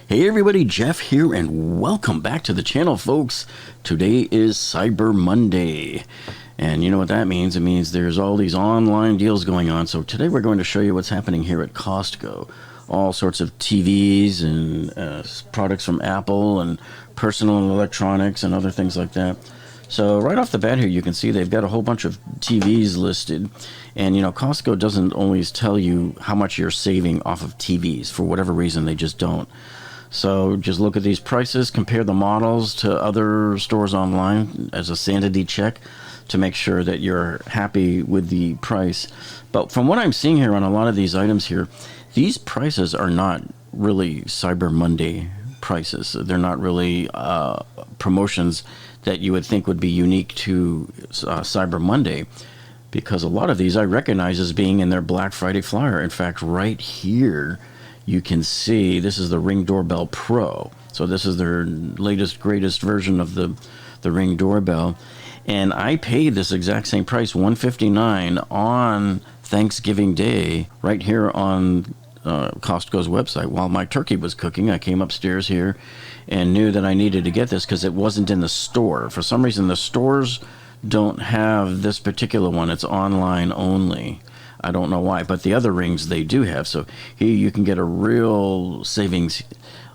Hey everybody, Jeff here, and welcome back to the channel, folks. Today is Cyber Monday, and you know what that means? It means there's all these online deals going on. So today we're going to show you what's happening here at Costco. All sorts of TVs and products from Apple and personal electronics and other things like that. So right off the bat here, you can see they've got a whole bunch of TVs listed. And, you know, Costco doesn't always tell you how much you're saving off of TVs. For whatever reason, they just don't. So just look at these prices, compare the models to other stores online as a sanity check to make sure that you're happy with the price. But from what I'm seeing here on a lot of these items here, these prices are not really Cyber Monday prices. They're not really promotions that you would think would be unique to Cyber Monday, because a lot of these I recognize as being in their Black Friday flyer. In fact, right here, you can see this is the Ring Doorbell Pro. So this is their latest, greatest version of the Ring Doorbell. And I paid this exact same price, $159, on Thanksgiving Day, right here on Costco's website. While my turkey was cooking, I came upstairs here and knew that I needed to get this because it wasn't in the store. For some reason, the stores don't have this particular one. It's online only. I don't know why, but the other rings they do have. So here you can get a real savings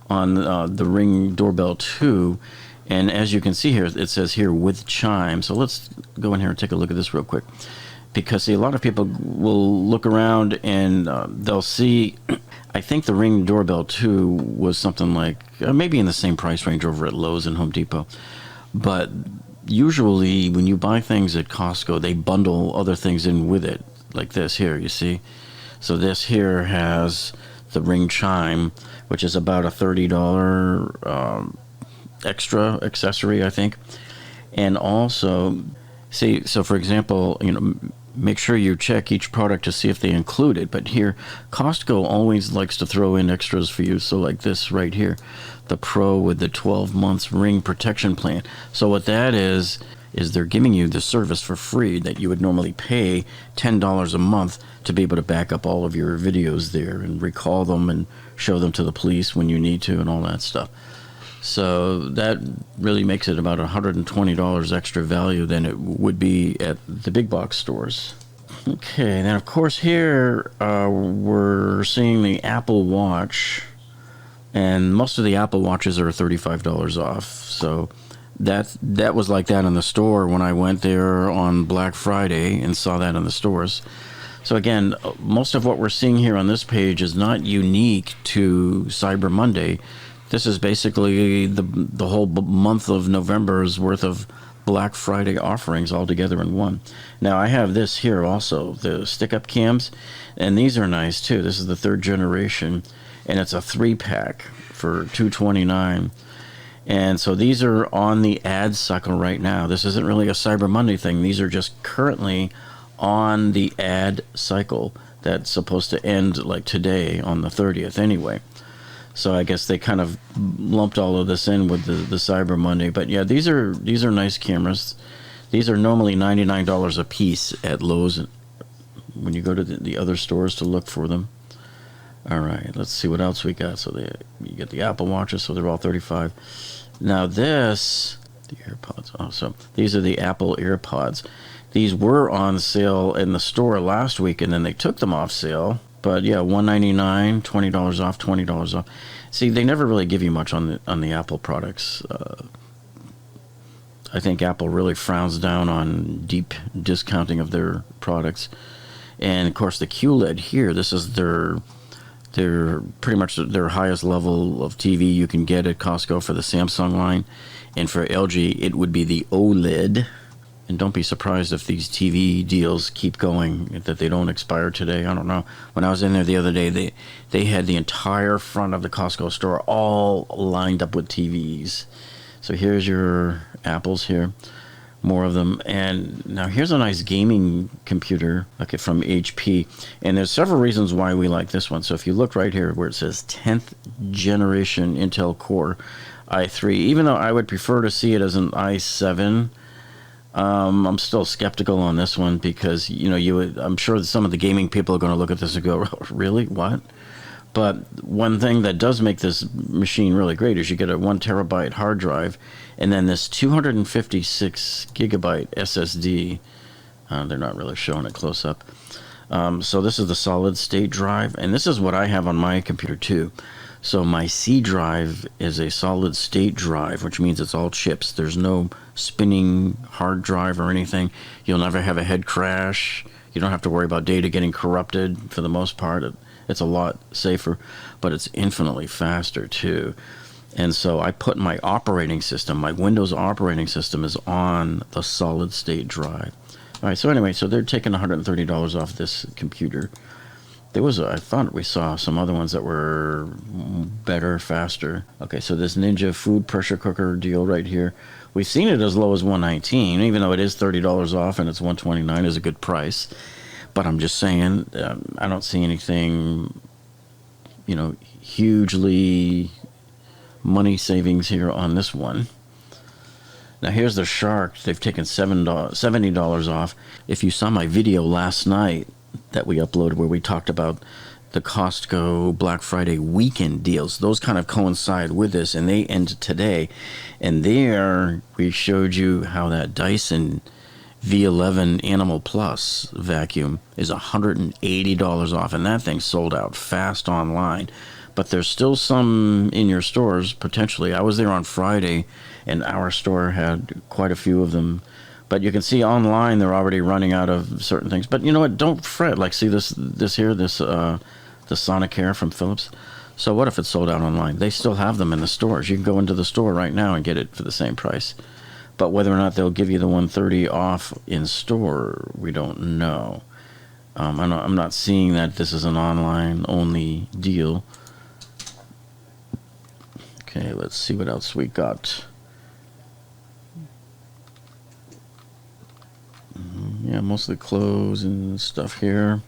on the Ring Doorbell 2. And as you can see here, it says here with chime. So let's go in here and take a look at this real quick. Because, see, a lot of people will look around and they'll see, I think the Ring Doorbell 2 was something like, maybe in the same price range over at Lowe's and Home Depot. But usually when you buy things at Costco, they bundle other things in with it. Like this here, you see. So this here has the Ring Chime, which is about a $30 extra accessory, I think. And also, see, so for example, you know, make sure you check each product to see if they include it. But here, Costco always likes to throw in extras for you. So like this right here, the Pro with the 12 months ring protection plan. So what that is they're giving you the service for free that you would normally pay $10 a month to be able to back up all of your videos there and recall them and show them to the police when you need to and all that stuff. So that really makes it about $120 extra value than it would be at the big box stores. Okay, then of course here we're seeing the Apple Watch, and most of the Apple Watches are $35 off. So that was like that in the store when I went there on Black Friday and saw that in the stores. So again, most of what we're seeing here on this page is not unique to Cyber Monday. This is basically the whole month of November's worth of Black Friday offerings all together in one. Now I have this here also, the stick-up cams, and these are nice too. This is the 3rd generation, and it's a 3-pack for $229. And so these are on the ad cycle right now. This isn't really a Cyber Monday thing. These are just currently on the ad cycle that's supposed to end like today on the 30th anyway. So I guess they kind of lumped all of this in with the Cyber Monday. But yeah, these are nice cameras. These are normally $99 a piece at Lowe's when you go to the other stores to look for them. All right, let's see what else we got. So you get the Apple Watches, so they're all $35. Now this, the AirPods. Oh, so these are the Apple AirPods. These were on sale in the store last week, and then they took them off sale. But yeah, $199, $20 off, $20 off. See, they never really give you much on the Apple products. I think Apple really frowns down on deep discounting of their products. And of course, the QLED here, this is their pretty much their highest level of TV you can get at Costco for the Samsung line. And for LG, it would be the OLED. And don't be surprised if these TV deals keep going, that they don't expire today. I don't know. When I was in there the other day, they had the entire front of the Costco store all lined up with TVs. So here's your Apples here. More of them. And now here's a nice gaming computer, okay, from HP. And there's several reasons why we like this one. So if you look right here where it says 10th generation Intel Core i3, even though I would prefer to see it as an i7, I'm still skeptical on this one because, you know, I'm sure that some of the gaming people are going to look at this and go, really? What? But one thing that does make this machine really great is you get a 1 terabyte hard drive, and then this 256 gigabyte SSD. They're not really showing it close up. So this is the solid state drive, and this is what I have on my computer too. So my C drive is a solid state drive, which means it's all chips. There's no spinning hard drive or anything. You'll never have a head crash. You don't have to worry about data getting corrupted for the most part. It's a lot safer, but it's infinitely faster too. And so I put my operating system, my Windows operating system is on the solid state drive. All right, so anyway, so they're taking $130 off this computer. I thought we saw some other ones that were better, faster. Okay, so this Ninja food pressure cooker deal right here, we've seen it as low as $119, even though it is $30 off and it's $129 is a good price. But I'm just saying, I don't see anything, hugely money savings here on this one. Now here's the Shark. They've taken $70 off. If you saw my video last night that we uploaded where we talked about the Costco Black Friday weekend deals, those kind of coincide with this, and they end today. And there we showed you how that Dyson V11 Animal Plus vacuum is $180 off, and that thing sold out fast online. But there's still some in your stores, potentially. I was there on Friday, and our store had quite a few of them. But you can see online they're already running out of certain things. But you know what? Don't fret. Like, see this here, the Sonicare from Philips. So what if it's sold out online? They still have them in the stores. You can go into the store right now and get it for the same price. But whether or not they'll give you the $130 off in store, we don't know. I'm not seeing that this is an online-only deal. Okay, let's see what else we got. Yeah, mostly clothes and stuff here.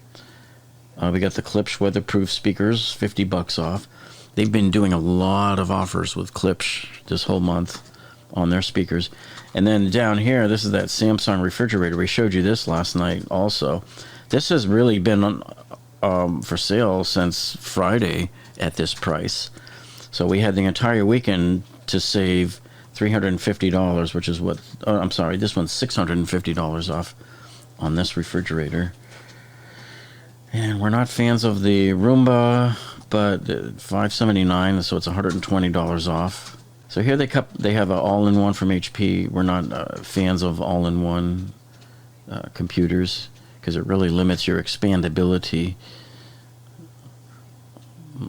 We got the Klipsch weatherproof speakers, $50 off. They've been doing a lot of offers with Klipsch this whole month on their speakers. And then down here, this is that Samsung refrigerator. We showed you this last night also. This has really been for sale since Friday at this price. So we had the entire weekend to save $350, which is what... Oh, I'm sorry, this one's $650 off on this refrigerator. And we're not fans of the Roomba, but $579, so it's $120 off. So here they have an all-in-one from HP. We're not fans of all-in-one computers because it really limits your expandability.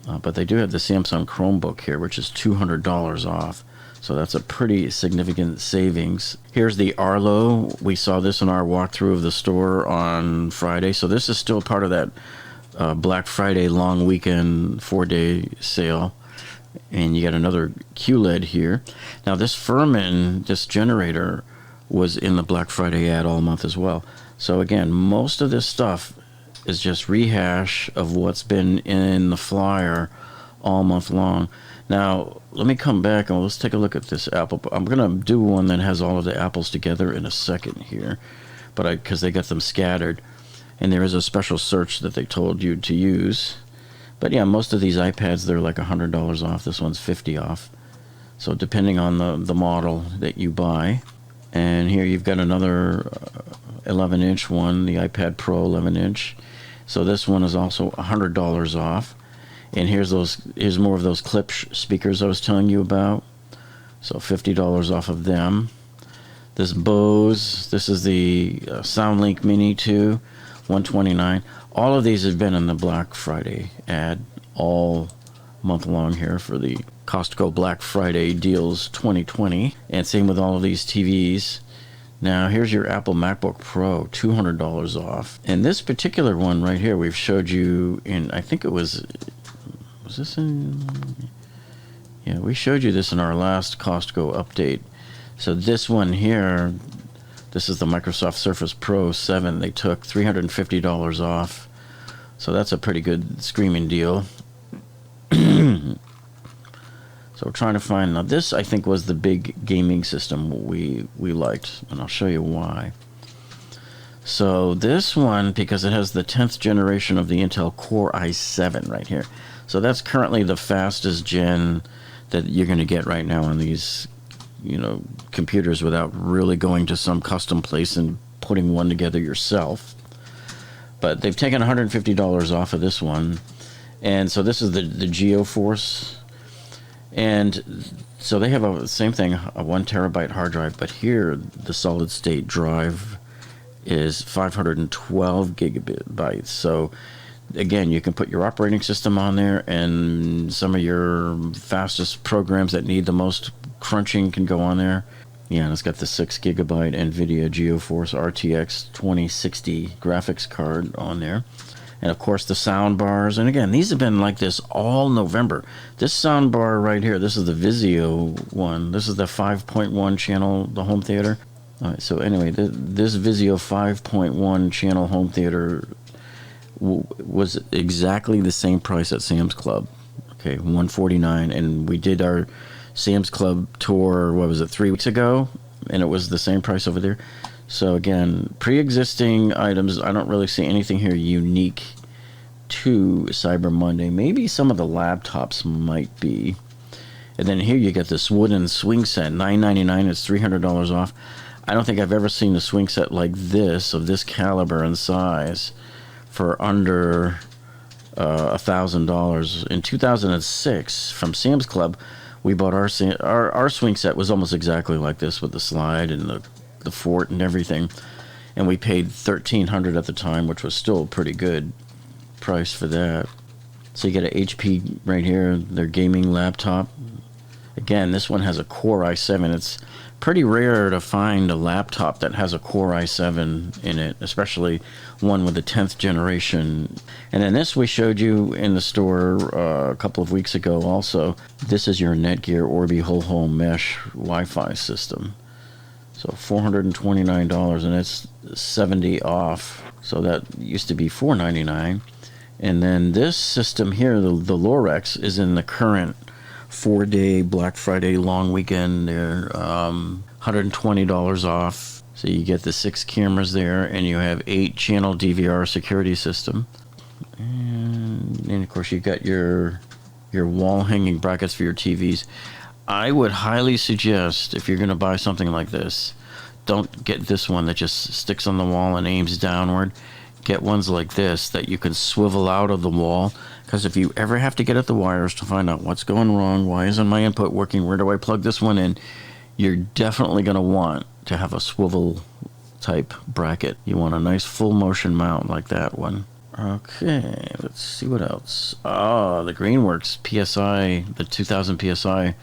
But they do have the Samsung Chromebook here, which is $200 off. So that's a pretty significant savings. Here's the Arlo. We saw this in our walkthrough of the store on Friday. So this is still part of that Black Friday long weekend 4-day sale. And you got another QLED here. Now this Furman, this generator, was in the Black Friday ad all month as well. So again, most of this stuff is just rehash of what's been in the flyer all month long. Now, let me come back and let's take a look at this Apple. I'm going to do one that has all of the apples together in a second here, but because they got them scattered. And there is a special search that they told you to use. But yeah, most of these iPads, they're like $100 off. This one's $50 off. So depending on the model that you buy. And here you've got another 11-inch one, the iPad Pro 11-inch. So this one is also $100 off. And here's more of those Klipsch speakers I was telling you about. So $50 off of them. This Bose, this is the SoundLink Mini 2, $129. All of these have been in the Black Friday ad all month long here for the Costco Black Friday Deals 2020. And same with all of these TVs. Now, here's your Apple MacBook Pro, $200 off. And this particular one right here, we've showed you in, I think it was this in? Yeah, we showed you this in our last Costco update. So this one here, this is the Microsoft Surface Pro 7. They took $350 off. So that's a pretty good screaming deal. So we're trying to find, now this I think was the big gaming system we liked, and I'll show you why. So this one, because it has the 10th generation of the Intel Core i7 right here. So that's currently the fastest gen that you're going to get right now on these, computers without really going to some custom place and putting one together yourself. But they've taken $150 off of this one. And so this is the GeoForce. And so they have a same thing, a 1 terabyte hard drive, but here the solid state drive is 512 gigabytes. So again, you can put your operating system on there, and some of your fastest programs that need the most crunching can go on there. Yeah, and it's got the 6 gigabyte NVIDIA GeoForce RTX 2060 graphics card on there. And of course the soundbars. And again, these have been like this all November. This soundbar right here, this is the Vizio one. This is the 5.1 channel, the home theater. All right, so anyway, this Vizio 5.1 channel home theater was exactly the same price at Sam's Club. Okay, $149, and we did our Sam's Club tour, 3 weeks ago, and it was the same price over there. So again, pre-existing items, I don't really see anything here unique to Cyber Monday. Maybe some of the laptops might be. And then here you get this wooden swing set, $9.99. It's $300 off. I don't think I've ever seen a swing set like this, of this caliber and size, for under $1,000. In 2006, from Sam's Club, we bought our swing set was almost exactly like this, with the slide and the fort and everything, and we paid $1,300 at the time, which was still a pretty good price for that. So you get an HP right here, their gaming laptop. Again, this one has a Core i7. It's pretty rare to find a laptop that has a Core i7 in it, especially one with the 10th generation. And then this we showed you in the store a couple of weeks ago also. This is your Netgear Orbi Whole Home Mesh Wi-Fi system. So $429, and it's $70 off. So that used to be $499. And then this system here, the Lorex, is in the current 4-day Black Friday long weekend. They're $120 off. So you get the 6 cameras there, and you have 8-channel DVR security system. And of course you got your wall hanging brackets for your TVs. I would highly suggest, if you're going to buy something like this, don't get this one that just sticks on the wall and aims downward. Get ones like this that you can swivel out of the wall, because if you ever have to get at the wires to find out what's going wrong, why isn't my input working, where do I plug this one in, you're definitely going to want to have a swivel type bracket. You want a nice full motion mount like that one. Okay, let's see what else. The Greenworks PSI, the 2000 PSI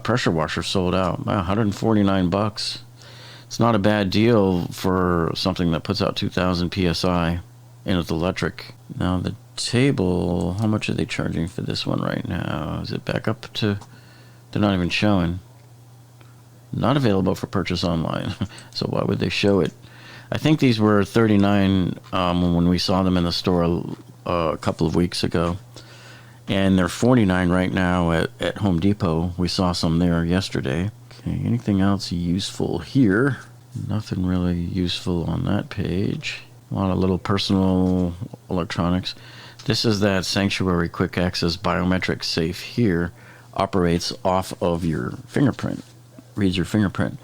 pressure washer sold out. Wow, $149. It's not a bad deal for something that puts out 2000 PSI and it's electric. Now the table, how much are they charging for this one right now? Is it back up to, they're not even showing. Not available for purchase online. So why would they show it? I think these were $39 when we saw them in the store a couple of weeks ago. And they're $49 right now at Home Depot. We saw some there yesterday. Okay, anything else useful here? Nothing really useful on that page. A lot of little personal electronics. This is that Sanctuary Quick Access Biometric Safe here. Operates off of your fingerprint. Reads your fingerprint.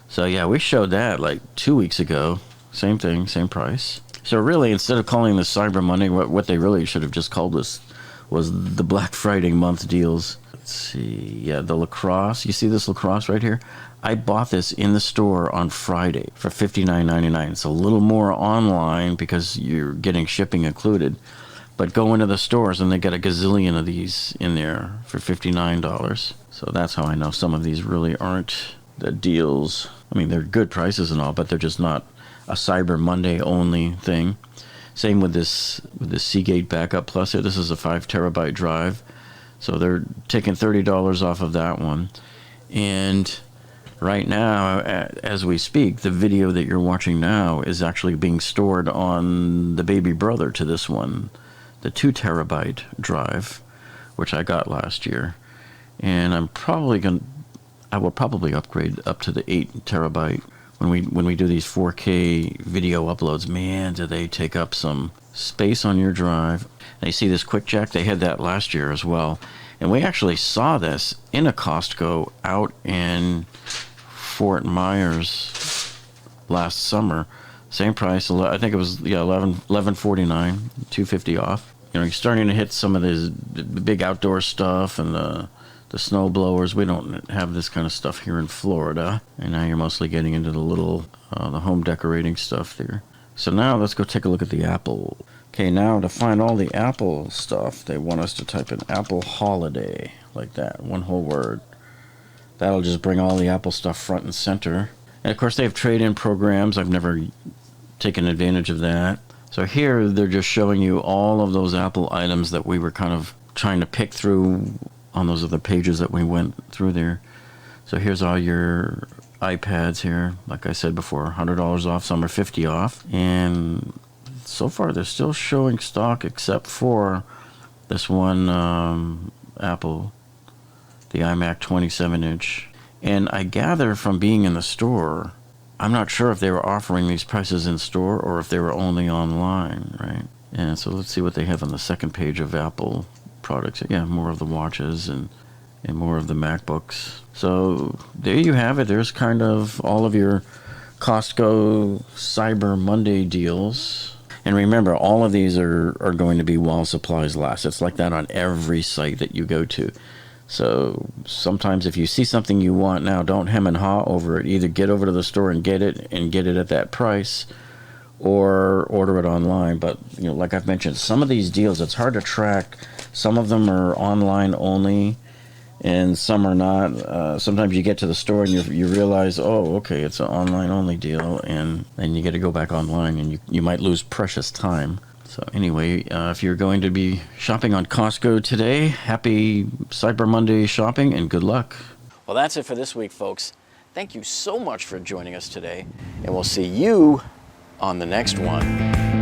So yeah, we showed that like 2 weeks ago. Same thing, same price. So really, instead of calling this Cyber Monday, what they really should have just called this was the Black Friday month deals. Let's see, yeah, the lacrosse. You see this lacrosse right here? I bought this in the store on Friday for $59.99. It's a little more online because you're getting shipping included. But go into the stores and they got a gazillion of these in there for $59. So that's how I know some of these really aren't the deals. I mean, they're good prices and all, but they're just not a Cyber Monday only thing. Same with this Seagate Backup Plus here. This is a 5 terabyte drive. So they're taking $30 off of that one. And right now, as we speak, the video that you're watching now is actually being stored on the baby brother to this one, the 2 terabyte drive, which I got last year. And I will probably upgrade up to the 8 terabyte when we do these 4K video uploads, man, do they take up some space on your drive. Now you see this quick jack, they had that last year as well. And we actually saw this in a Costco out in Fort Myers last summer. Same price, I think it was $11.49, $2.50 off. You know, you're starting to hit some of this big outdoor stuff and the snow blowers. We don't have this kind of stuff here in Florida. And now you're mostly getting into the little the home decorating stuff there. So now let's go take a look at the Apple. Okay, now to find all the Apple stuff, they want us to type in Apple Holiday, like that, one whole word. That'll just bring all the Apple stuff front and center. And of course they have trade-in programs. I've never taken advantage of that. So here they're just showing you all of those Apple items that we were kind of trying to pick through on those other pages that we went through there. So here's all your iPads here. Like I said before, $100 off, some are $50 off. And so far they're still showing stock except for this one Apple, the iMac 27-inch. And I gather from being in the store, I'm not sure if they were offering these prices in store or if they were only online, right? And so let's see what they have on the second page of Apple products. Yeah, more of the watches and more of the MacBooks. So there you have it. There's kind of all of your Costco Cyber Monday deals. And remember, all of these are going to be while supplies last. It's like that on every site that you go to. So sometimes if you see something you want now, don't hem and haw over it. Either get over to the store and get it at that price, or order it online. But you know, like I've mentioned, some of these deals, it's hard to track. Some of them are online only, and some are not. Sometimes you get to the store and you realize, oh, okay, it's an online only deal, and then you get to go back online, and you might lose precious time. So anyway, if you're going to be shopping on Costco today, happy Cyber Monday shopping and good luck. Well, that's it for this week, folks. Thank you so much for joining us today, and we'll see you on the next one.